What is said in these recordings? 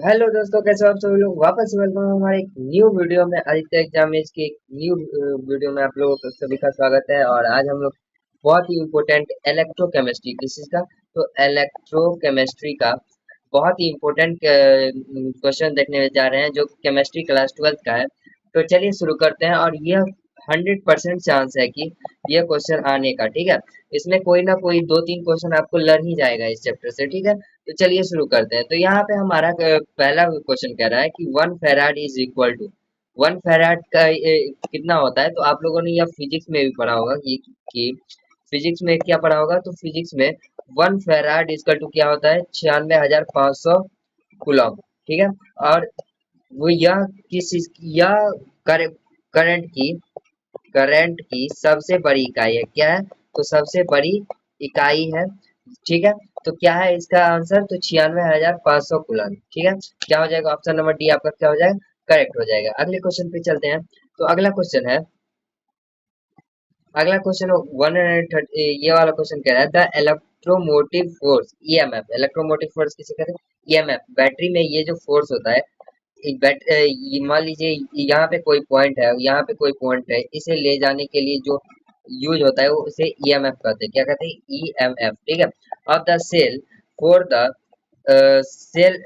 Hello दोस्तों, कैसे हो आप सभी लोग। वापस वेलकम हमारे एक न्यू वीडियो में। आदित्य एग्जाम एज की एक न्यू वीडियो में आप लोगों को सभी का स्वागत है। और आज हम लोग बहुत ही इम्पोर्टेंट इलेक्ट्रोकेमिस्ट्री किस चीज का, तो इलेक्ट्रोकेमिस्ट्री का बहुत ही इम्पोर्टेंट क्वेश्चन देखने जा रहे हैं जो केमिस्ट्री क्लास 12 का है। तो चलिए शुरू करते हैं। और यह 100% चांस है कि यह क्वेश्चन आने का, ठीक है। इसमें कोई ना कोई दो तीन क्वेश्चन आपको लर्न ही जाएगा इस चैप्टर से, ठीक है। तो चलिए शुरू करते हैं। तो यहाँ पे हमारा पहला क्वेश्चन कह रहा है कि 1 farad is equal to 1 farad का कितना होता है। तो आप लोगों ने यह फिजिक्स में भी पढ़ा होगा कि फिजिक्स में क्या पढ़ा होगा। तो फिजिक्स में 1 फैराड इक्वल टू क्या होता है, 96,500 कूलम, ठीक है। और वो यह किस चीज की, यह करंट की करंट की सबसे बड़ी इकाई है। क्या है, तो सबसे बड़ी इकाई है, ठीक है। तो क्या है इसका आंसर, तो 96,500 कूलम, ठीक है। क्या हो जाएगा, ऑप्शन नंबर डी आपका क्या हो जाएगा, करेक्ट हो जाएगा। अगले क्वेश्चन पे चलते हैं। तो अगला क्वेश्चन 130, ये वाला क्वेश्चन कह रहा है the electromotive force EMF. Electromotive force किसे कहते हैं, ईएमएफ। बैटरी में ये जो फोर्स होता है, ये मान लीजिए यहाँ पे कोई पॉइंट है, यहाँ पे कोई पॉइंट है, इसे ले जाने के लिए जो यूज होता है वो उसे ईएमएफ कहते हैं। क्या कहते हैं, ईएमएफ, ठीक है। Of the cell for the cell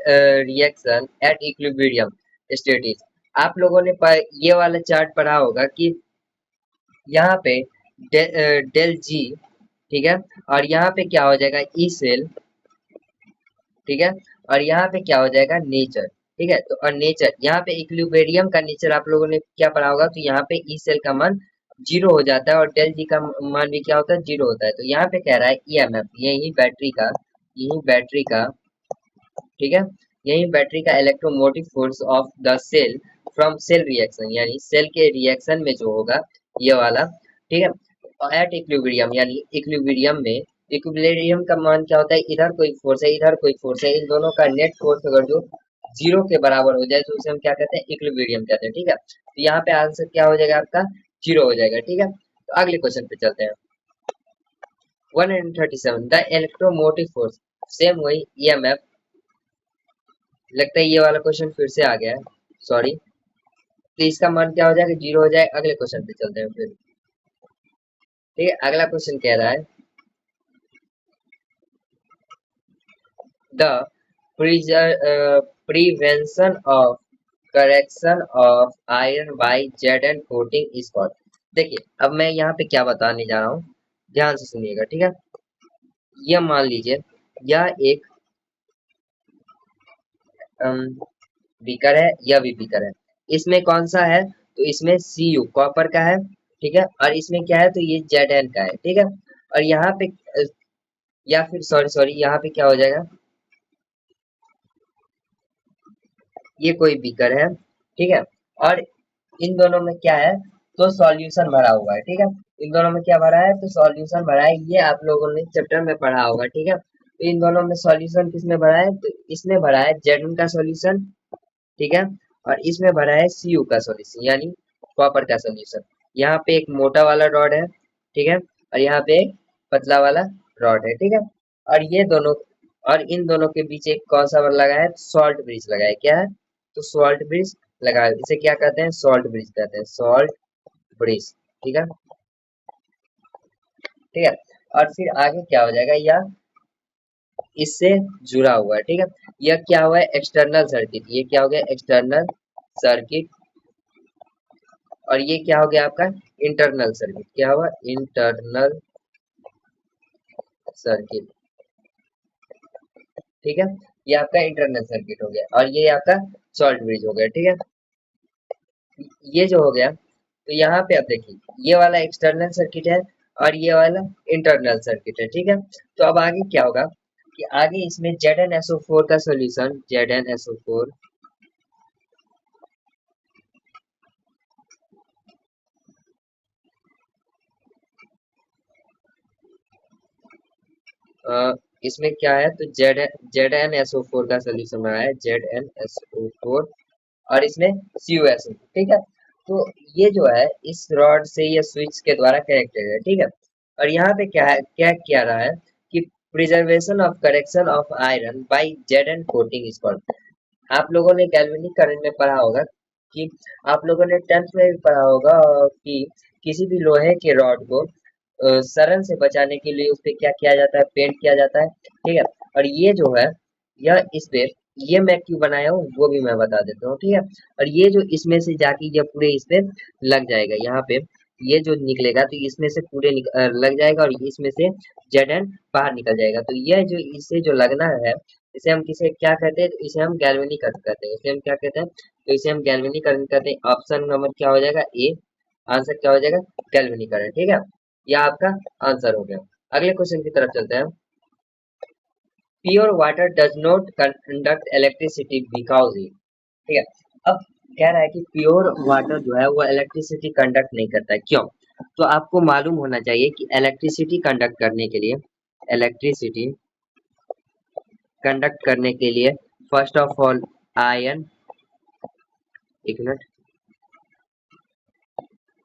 reaction at equilibrium states. आप लोगों ने ये वाला चार्ट पढ़ा होगा कि यहाँ पे डेल जी, ठीक है। और यहाँ पे क्या हो जाएगा, ई सेल, ठीक है। और यहाँ पे क्या हो जाएगा, नेचर, ठीक है। तो और नेचर, यहाँ पे इक्विलिब्रियम का नेचर आप लोगों ने क्या पढ़ा होगा। तो यहाँ पे ई सेल का मान जीरो हो जाता है और डेल जी का मान भी क्या होता है, जीरो होता है। तो यहाँ पे कह रहा है ईएमएफ, यही बैटरी का, ठीक है, यही बैटरी का electromotive force of the cell from cell reaction, यानी सेल के रिएक्शन में जो होगा ये वाला, ठीक है। एट इक्विलिब्रियम, यानी इक्विलिब्रियम में, इक्विलिब्रियम का मान क्या होता है, इधर कोई फोर्स है इधर कोई फोर्स है, इन दोनों का नेट फोर्स अगर जो जीरो के बराबर हो जाए तो उसे हम क्या कहते हैं, इक्विलिब्रियम कहते हैं, ठीक है। तो यहाँ पे आंसर क्या हो जाएगा आपका, जीरो हो जाएगा, ठीक है। तो अगले क्वेश्चन पे चलते हैं। 137 द इलेक्ट्रोमोटिव फोर्स, सेम वही ईएमएफ। लगता है ये वाला क्वेश्चन फिर से आ गया है, सॉरी। तो इसका मान क्या हो जाएगा, जीरो हो जाए। अगले क्वेश्चन पे चलते हैं फिर, ठीक है। अगला क्वेश्चन कह रहा है the prevention of correction of iron by Z and coating is called. देखिए अब मैं यहाँ पे क्या बताने जा रहा हूँ, ध्यान से सुनिएगा, ठीक है। यह मान लीजिए यह एक बीकर है, यह भी बीकर है। इसमें कौन सा है, तो इसमें Cu कॉपर का है, ठीक है। और इसमें क्या है, तो ये Zn का है, ठीक है। और यहाँ पे या फिर सॉरी सॉरी, यहाँ पे क्या हो जाएगा, ये कोई बीकर है, ठीक है। और इन दोनों में क्या है, तो सॉल्यूशन भरा हुआ है, ठीक है। इन दोनों में क्या भरा है, तो सॉल्यूशन भरा है। ये आप लोगों ने चैप्टर में पढ़ा होगा, ठीक है। तो इन दोनों में सॉल्यूशन किसमें भरा है, तो इसमें भरा है Zn का सॉल्यूशन, ठीक है। और इसमें भरा है Cu का सॉल्यूशन, यानी कॉपर का सॉल्यूशन। यहाँ पे एक मोटा वाला रॉड है, ठीक है। और यहाँ पे एक पतला वाला रॉड है, ठीक है। और ये दोनों, और इन दोनों के बीच एक कौन सा लगा है, सॉल्ट ब्रिज लगा है। क्या है, तो सॉल्ट ब्रिज लगा है। इसे क्या कहते हैं, सॉल्ट ब्रिज कहते हैं, सॉल्ट ब्रिज, ठीक है, ठीक है। और फिर आगे क्या हो जाएगा, यह इससे जुड़ा हुआ है, ठीक है। यह क्या हुआ है, एक्सटर्नल सर्किट, ये क्या हो गया, एक्सटर्नल सर्किट। और ये क्या हो गया आपका, इंटरनल सर्किट। क्या हुआ, इंटरनल सर्किट, ठीक है। ये आपका इंटरनल सर्किट हो गया और ये आपका सॉल्ट ब्रिज हो गया, ठीक है। ये जो हो गया, तो यहाँ पे आप देखिए ये वाला एक्सटर्नल सर्किट है और ये वाला इंटरनल सर्किट है, ठीक है। तो अब आगे क्या होगा, कि आगे इसमें ZnSO4 का सॉल्यूशन, ZnSO4, इसमें क्या है, तो ZnSO4 का सोल्यूशन बना है, ZnSO4। और इसमें CuSO, ठीक है। तो ये जो है इस रॉड से ये स्विच के द्वारा कनेक्टेड है, ठीक है। और यहाँ पे क्या है, क्या किया रहा है कि preservation of correction of iron by Zn coating is called. आप लोगों ने गैल्वेनिक करंट में पढ़ा होगा कि आप लोगों ने 10th में भी पढ़ा होगा कि किसी भी लोहे के रॉड को सड़न से बचाने के लिए उस पे क्या किया जाता है, पेंट किया जाता है, ठीक है। और ये जो है, यह इस पे, ये मैं क्यों बनाया हूँ वो भी मैं बता देता हूँ, ठीक है। और ये जो इसमें से जाके ये पूरे इस पे लग जाएगा, यहाँ पे ये जो निकलेगा तो इसमें से पूरे लग जाएगा, और इसमें से जेड एंड बाहर निकल जाएगा। तो यह जो इससे जो लगना है, इसे हम किसे क्या कहते हैं, तो इसे हम गैल्वेनिकरण कहते हैं। इसे हम क्या कहते हैं, तो इसे हम गैल्वेनिकरण कहते हैं। ऑप्शन नंबर क्या हो जाएगा, ए। आंसर क्या हो जाएगा, गैल्वेनिकरण, ठीक है। यह आपका आंसर हो गया। अगले क्वेश्चन की तरफ चलते हैं। Pure water does not conduct electricity because he, ठीक है। अब कह रहा है कि प्योर वाटर जो है वो इलेक्ट्रिसिटी कंडक्ट नहीं करता है, क्यों? तो आपको मालूम होना चाहिए कि इलेक्ट्रिसिटी कंडक्ट करने के लिए, इलेक्ट्रिसिटी कंडक्ट करने के लिए फर्स्ट ऑफ ऑल आयन, एक मिनट,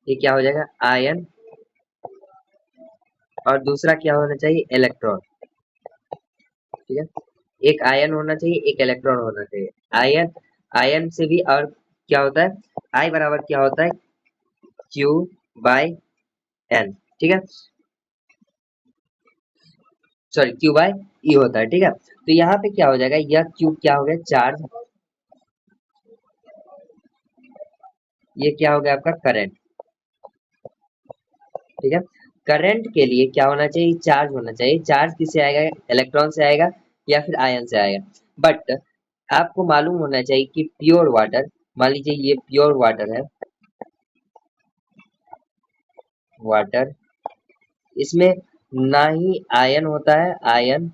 ये क्या हो जाएगा, आयन, और दूसरा क्या होना चाहिए, इलेक्ट्रॉन, ठीक है। एक आयन होना चाहिए, एक इलेक्ट्रॉन होना चाहिए। आयन, आयन से भी, और क्या होता है, आई बराबर क्या होता है, क्यू बाय एन, ठीक है, सॉरी क्यू बाय ई होता है, ठीक है। तो यहाँ पे क्या हो जाएगा, यह क्यू क्या हो गया, चार्ज, ये क्या हो गया आपका करंट, ठीक है। करंट के लिए क्या होना चाहिए, चार्ज होना चाहिए। चार्ज किससे आएगा, इलेक्ट्रॉन से आएगा या फिर आयन से आएगा। बट आपको मालूम होना चाहिए कि प्योर वाटर, मान लीजिए ये प्योर वाटर है, वाटर, इसमें ना ही आयन होता है, आयन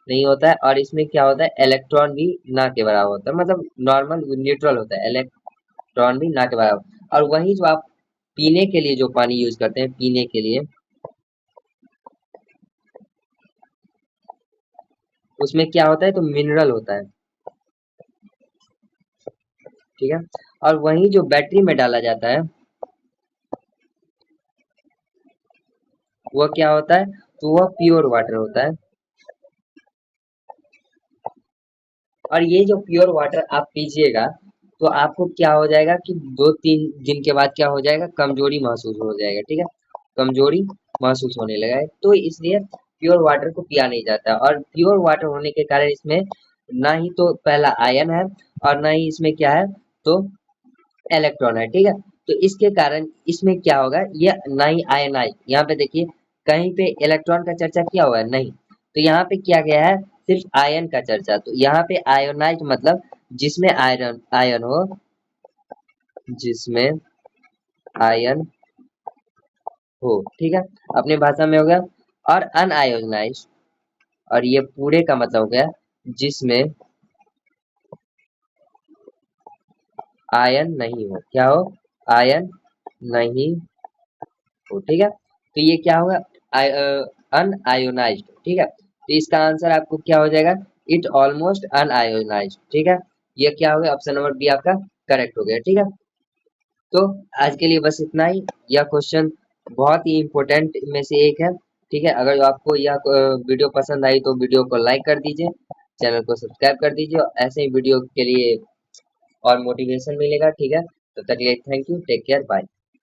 नहीं होता है, और इसमें क्या होता है, इलेक्ट्रॉन भी ना के बराबर होता है, मतलब नॉर्मल न्यूट्रल होता है, इलेक्ट्रॉन भी ना के बराबर। और वही जो आप पीने के लिए जो पानी यूज करते हैं, पीने के लिए, उसमें क्या होता है, तो मिनरल होता है, ठीक है। और वही जो बैटरी में डाला जाता है, वो क्या होता है, तो वह प्योर वाटर होता है। और ये जो प्योर वाटर आप पीजिएगा, तो आपको क्या हो जाएगा कि 2-3 दिन के बाद क्या हो जाएगा, कमजोरी महसूस हो जाएगा, ठीक है, कमजोरी महसूस होने लगा है। तो इसलिए प्योर वाटर को पिया नहीं जाता। और प्योर वाटर होने के कारण इसमें ना ही तो पहला आयन है, और ना ही इसमें क्या है, तो इलेक्ट्रॉन है, ठीक है। तो इसके कारण इसमें क्या होगा, ये ना ही आयनाइज, यहाँ पे देखिए कहीं पे इलेक्ट्रॉन का चर्चा किया हुआ है, नहीं। तो यहाँ पे किया गया है सिर्फ आयन का चर्चा। तो यहाँ पे आयोनाइज मतलब जिसमें आयरन, आयन हो, जिसमें आयन हो, ठीक है, अपनी भाषा में हो गया। और अनआयोनाइज, और ये पूरे का मतलब हो गया जिसमें आयन नहीं हो, क्या हो, आयन नहीं हो, ठीक है। तो ये क्या होगा, अनआयोनाइज्ड, ठीक है। तो इसका आंसर आपको क्या हो जाएगा, इट ऑलमोस्ट अनआयोनाइज्ड, ठीक है। ये क्या हो गया, ऑप्शन नंबर बी आपका करेक्ट हो गया, ठीक है। तो आज के लिए बस इतना ही। यह क्वेश्चन बहुत ही इम्पोर्टेंट में से एक है, ठीक है। अगर आपको यह वीडियो पसंद आई तो वीडियो को लाइक कर दीजिए, चैनल को सब्सक्राइब कर दीजिए, और ऐसे ही वीडियो के लिए और मोटिवेशन मिलेगा, ठीक है। तब तक के लिए thank you, take care, bye.